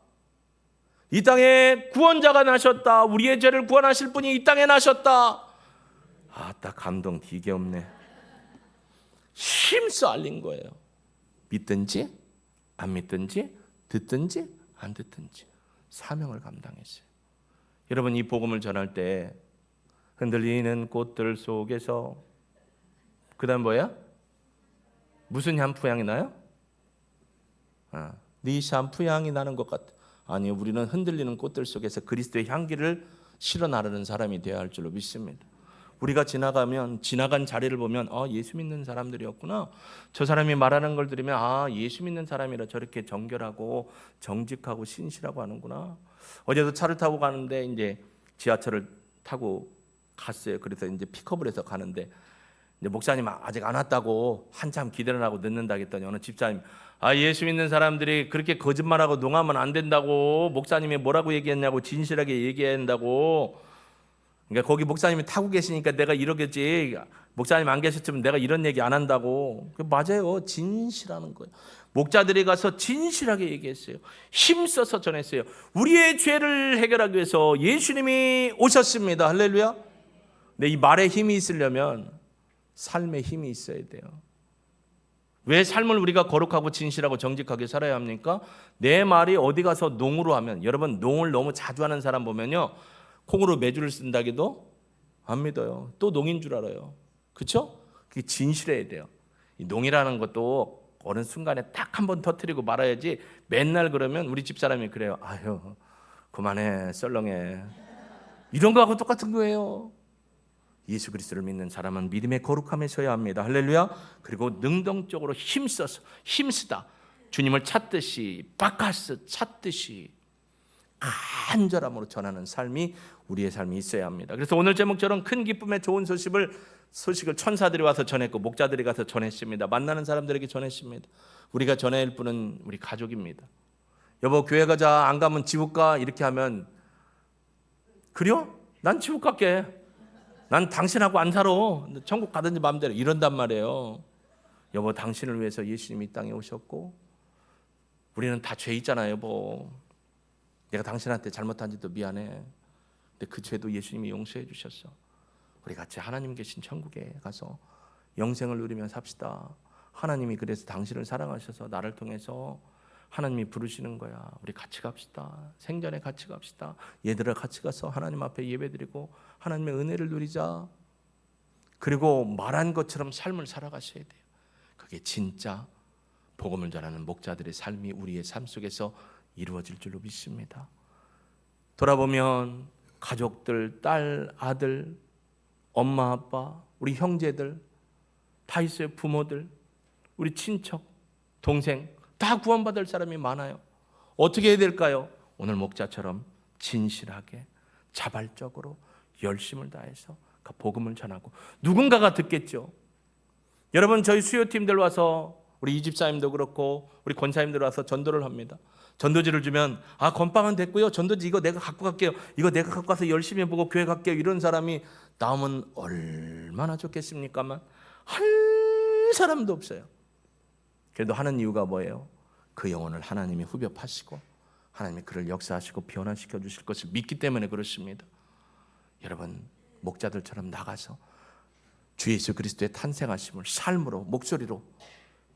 이 땅에 구원자가 나셨다. 우리의 죄를 구원하실 분이 이 땅에 나셨다. 딱 감동 되게 없네. 힘써 알린 거예요. 믿든지 안 믿든지 듣든지 안 듣든지 사명을 감당했어요. 여러분 이 복음을 전할 때 흔들리는 꽃들 속에서. 그 다음 뭐야? 무슨 샴푸 향이 나요? 네 샴푸 향이 나는 것 같아. 아니, 우리는 흔들리는 꽃들 속에서 그리스도의 향기를 실어 나르는 사람이 되어야 할 줄로 믿습니다. 우리가 지나간 자리를 보면 예수 믿는 사람들이었구나. 저 사람이 말하는 걸 들으면 예수 믿는 사람이라 저렇게 정결하고 정직하고 신실하고 하는구나. 어제도 차를 타고 가는데 이제 지하철을 타고 갔어요. 그래서 이제 픽업을 해서 가는데 이제 목사님 아직 안 왔다고 한참 기다려 하고 늦는다 했더니 어느 집사님 예수 믿는 사람들이 그렇게 거짓말하고 농하면 안 된다고, 목사님이 뭐라고 얘기했냐고 진실하게 얘기해야 한다고. 그러니까 거기 목사님이 타고 계시니까 내가 이러겠지, 목사님 안 계셨으면 내가 이런 얘기 안 한다고. 맞아요. 진실하는 거예요. 목자들이 가서 진실하게 얘기했어요. 힘써서 전했어요. 우리의 죄를 해결하기 위해서 예수님이 오셨습니다. 할렐루야. 근데 이 말에 힘이 있으려면 삶에 힘이 있어야 돼요. 왜 삶을 우리가 거룩하고 진실하고 정직하게 살아야 합니까? 내 말이 어디 가서 농으로 하면, 여러분 농을 너무 자주 하는 사람 보면요, 콩으로 메주를 쓴다기도 안 믿어요. 또 농인 줄 알아요. 그렇죠? 그게 진실해야 돼요. 이 농이라는 것도 어느 순간에 딱 한 번 터뜨리고 말아야지, 맨날 그러면 우리 집사람이 그래요. 아유 그만해 썰렁해, 이런 거하고 똑같은 거예요. 예수 그리스도를 믿는 사람은 믿음의 거룩함에 서야 합니다. 할렐루야. 그리고 능동적으로 힘쓰다 주님을 찾듯이, 바카스 찾듯이 간절함으로 전하는 삶이 우리의 삶이 있어야 합니다. 그래서 오늘 제목처럼 큰 기쁨의 좋은 소식을 천사들이 와서 전했고 목자들이 가서 전했습니다. 만나는 사람들에게 전했습니다. 우리가 전해야 할 분은 우리 가족입니다. 여보 교회 가자, 안 가면 지옥 가, 이렇게 하면 그래요? 난 지옥 갈게, 난 당신하고 안 살아, 천국 가든지 마음대로, 이런단 말이에요. 여보 당신을 위해서 예수님이 이 땅에 오셨고, 우리는 다 죄 있잖아요. 여보 내가 당신한테 잘못한 짓도 미안해. 근데 그 죄도 예수님이 용서해 주셨어. 우리 같이 하나님 계신 천국에 가서 영생을 누리며 삽시다. 하나님이 그래서 당신을 사랑하셔서 나를 통해서 하나님이 부르시는 거야. 우리 같이 갑시다. 생전에 같이 갑시다. 얘들아 같이 가서 하나님 앞에 예배드리고 하나님의 은혜를 누리자. 그리고 말한 것처럼 삶을 살아가셔야 돼요. 그게 진짜 복음을 전하는 목자들의 삶이 우리의 삶 속에서 이루어질 줄로 믿습니다. 돌아보면 가족들, 딸, 아들, 엄마, 아빠, 우리 형제들 다 있어요. 부모들, 우리 친척, 동생 다 구원받을 사람이 많아요. 어떻게 해야 될까요? 오늘 목자처럼 진실하게 자발적으로 열심을 다해서 그 복음을 전하고 누군가가 듣겠죠. 여러분 저희 수요팀들 와서, 우리 이집사님도 그렇고 우리 권사님들 와서 전도를 합니다. 전도지를 주면 건빵은 됐고요, 전도지 이거 내가 갖고 갈게요, 이거 내가 갖고 가서 열심히 보고 교회 갈게요, 이런 사람이 나오면 얼마나 좋겠습니까만 한 사람도 없어요. 그래도 하는 이유가 뭐예요? 그 영혼을 하나님이 후벼파시고 하나님이 그를 역사하시고 변화시켜 주실 것을 믿기 때문에 그렇습니다. 여러분 목자들처럼 나가서 주 예수 그리스도의 탄생하심을 삶으로, 목소리로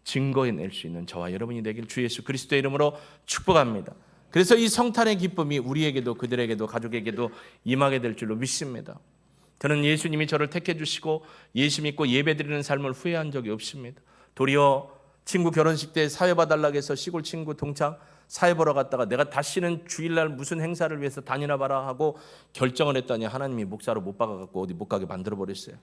증거해낼 수 있는 저와 여러분이 되길 주 예수 그리스도의 이름으로 축복합니다. 그래서 이 성탄의 기쁨이 우리에게도 그들에게도 가족에게도 임하게 될 줄로 믿습니다. 저는 예수님이 저를 택해 주시고 예수 믿고 예배드리는 삶을 후회한 적이 없습니다. 도리어 친구 결혼식 때 사회 봐달라고 해서 시골 친구 동창 사회 보러 갔다가 내가 다시는 주일날 무슨 행사를 위해서 다니나 봐라 하고 결정을 했더니 하나님이 목사로 못 박아갖고 어디 못 가게 만들어버렸어요.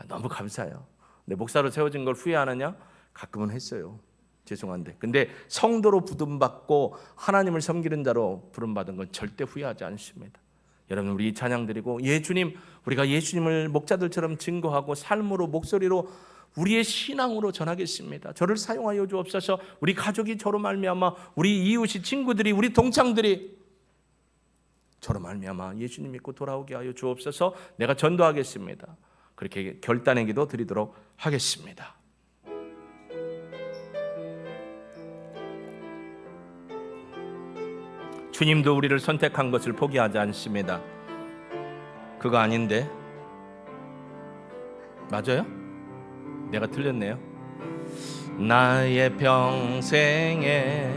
너무 감사해요. 근데 목사로 세워진 걸 후회하느냐? 가끔은 했어요. 죄송한데. 근데 성도로 부름받고 하나님을 섬기는 자로 부름받은 건 절대 후회하지 않습니다. 여러분 우리 찬양 드리고 주님, 우리가 예수님을 목자들처럼 증거하고 삶으로, 목소리로, 우리의 신앙으로 전하겠습니다. 저를 사용하여 주옵소서. 우리 가족이 저로 말미암아, 우리 이웃이, 친구들이, 우리 동창들이 저로 말미암아 예수님 믿고 돌아오게 하여 주옵소서. 내가 전도하겠습니다. 그렇게 결단의 기도 드리도록 하겠습니다. 주님도 우리를 선택한 것을 포기하지 않습니다. 그거 아닌데? 맞아요? 내가 틀렸네요. 나의 평생에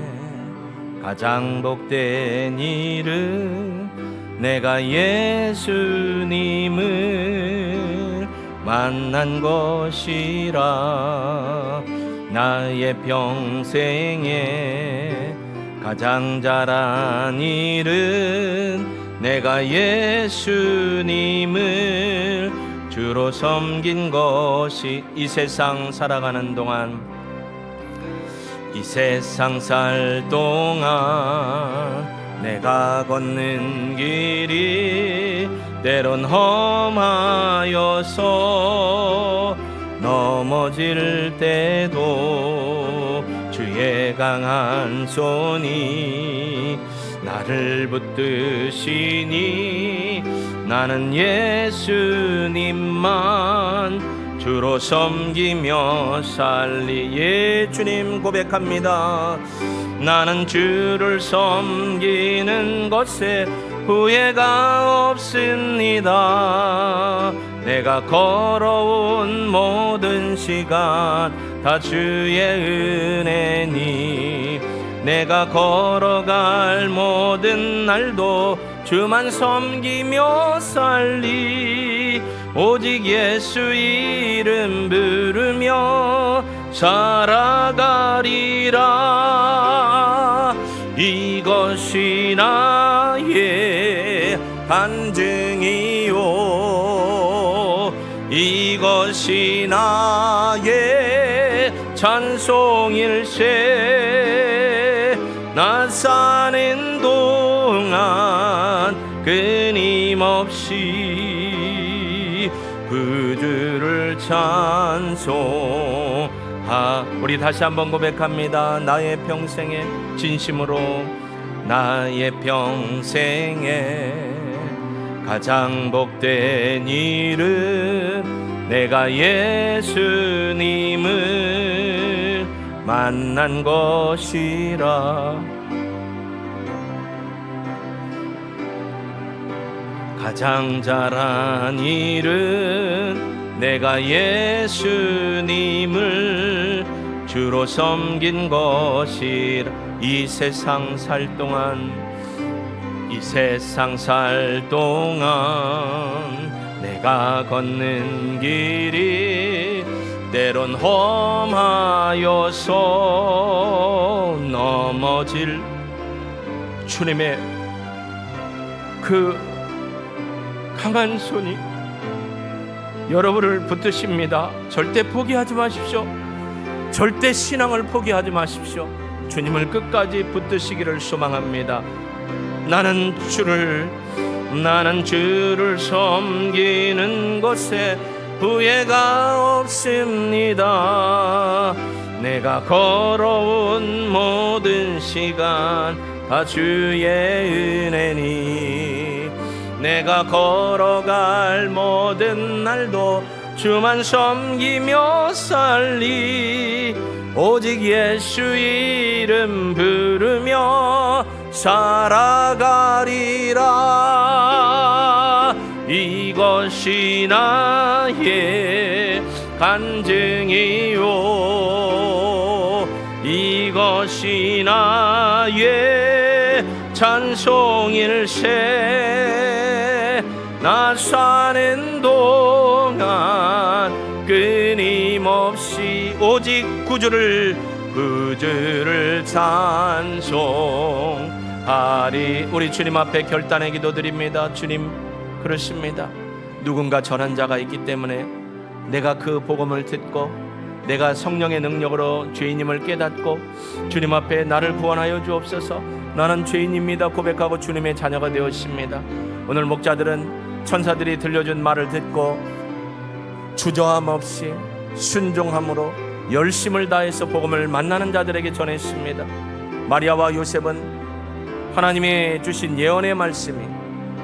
가장 복된 일은 내가 예수님을 만난 것이라. 나의 평생에 가장 잘한 일은 내가 예수님을 주로 섬긴 것이. 이 세상 살아가는 동안, 이 세상 살 동안 내가 걷는 길이 때론 험하여서 넘어질 때도 주의 강한 손이 나를 붙드시니 나는 예수님만 주로 섬기며 살리. 예, 주님 고백합니다. 나는 주를 섬기는 것에 후회가 없습니다. 내가 걸어온 모든 시간 다 주의 은혜니, 내가 걸어갈 모든 날도 주만 섬기며 살리. 오직 예수 이름 부르며 살아가리라. 이것이 나의 간증이요, 이것이 나의 찬송일세. 나 사는 동안 끊임없이 구주를 찬송하. 우리 다시 한번 고백합니다. 나의 평생에 진심으로, 나의 평생에 가장 복된 일은 내가 예수님을 만난 것이라. 가장 잘한 일은 내가 예수님을 주로 섬긴 것이라. 이 세상 살 동안, 이 세상 살 동안 내가 걷는 길이 때론 험하여서 넘어질 주님의 그 강한 손이 여러분을 붙드십니다. 절대 포기하지 마십시오. 절대 신앙을 포기하지 마십시오. 주님을 끝까지 붙드시기를 소망합니다. 나는 주를 섬기는 것에 후회가 없습니다. 내가 걸어온 모든 시간 다 주의 은혜니, 내가 걸어갈 모든 날도 주만 섬기며 살리. 오직 예수 이름 부르며 살아가리라. 이것이 나의 간증이요, 이것이 나의 찬송일세. 나 사는 동안 끊임없이 오직 구주를 찬송하리. 우리 주님 앞에 결단의 기도드립니다. 주님, 그렇습니다. 누군가 전한 자가 있기 때문에 내가 그 복음을 듣고 내가 성령의 능력으로 죄인임을 깨닫고 주님 앞에 나를 구원하여 주옵소서. 나는 죄인입니다 고백하고 주님의 자녀가 되었습니다. 오늘 목자들은 천사들이 들려준 말을 듣고 주저함 없이 순종함으로 열심을 다해서 복음을 만나는 자들에게 전했습니다. 마리아와 요셉은 하나님이 주신 예언의 말씀이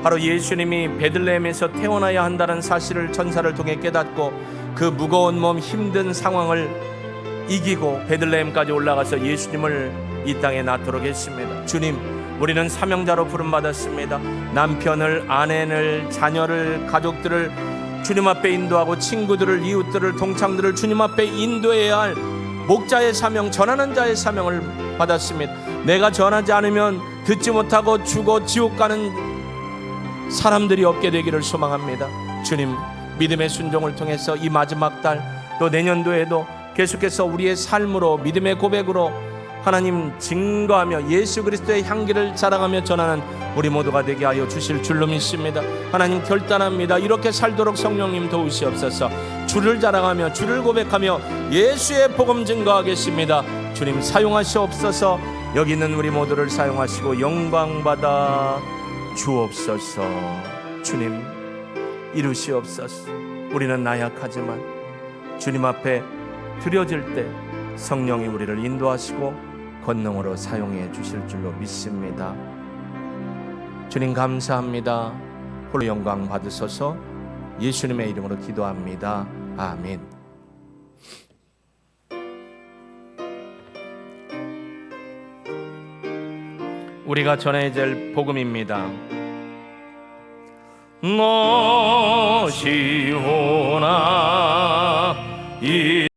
바로 예수님이 베들레헴에서 태어나야 한다는 사실을 천사를 통해 깨닫고 그 무거운 몸 힘든 상황을 이기고 베들레헴까지 올라가서 예수님을 이 땅에 낳도록 했습니다. 주님, 우리는 사명자로 부름받았습니다. 남편을, 아내를, 자녀를, 가족들을 주님 앞에 인도하고 친구들을, 이웃들을, 동창들을 주님 앞에 인도해야 할 목자의 사명, 전하는 자의 사명을 받았습니다. 내가 전하지 않으면 듣지 못하고 죽어 지옥 가는 사람들이 없게 되기를 소망합니다. 주님, 믿음의 순종을 통해서 이 마지막 달 또 내년도에도 계속해서 우리의 삶으로 믿음의 고백으로 하나님 증거하며 예수 그리스도의 향기를 자랑하며 전하는 우리 모두가 되게 하여 주실 줄로 믿습니다. 하나님 결단합니다. 이렇게 살도록 성령님 도우시옵소서. 주를 자랑하며 주를 고백하며 예수의 복음 증거하겠습니다. 주님 사용하시옵소서. 여기 있는 우리 모두를 사용하시고 영광받아 주옵소서. 주님 이루시옵소서. 우리는 나약하지만 주님 앞에 드려질 때 성령이 우리를 인도하시고 권능으로 사용해 주실 줄로 믿습니다. 주님 감사합니다. 홀로 영광 받으소서. 예수님의 이름으로 기도합니다. 아멘. 우리가 전해야 될 복음입니다. 너시오나 이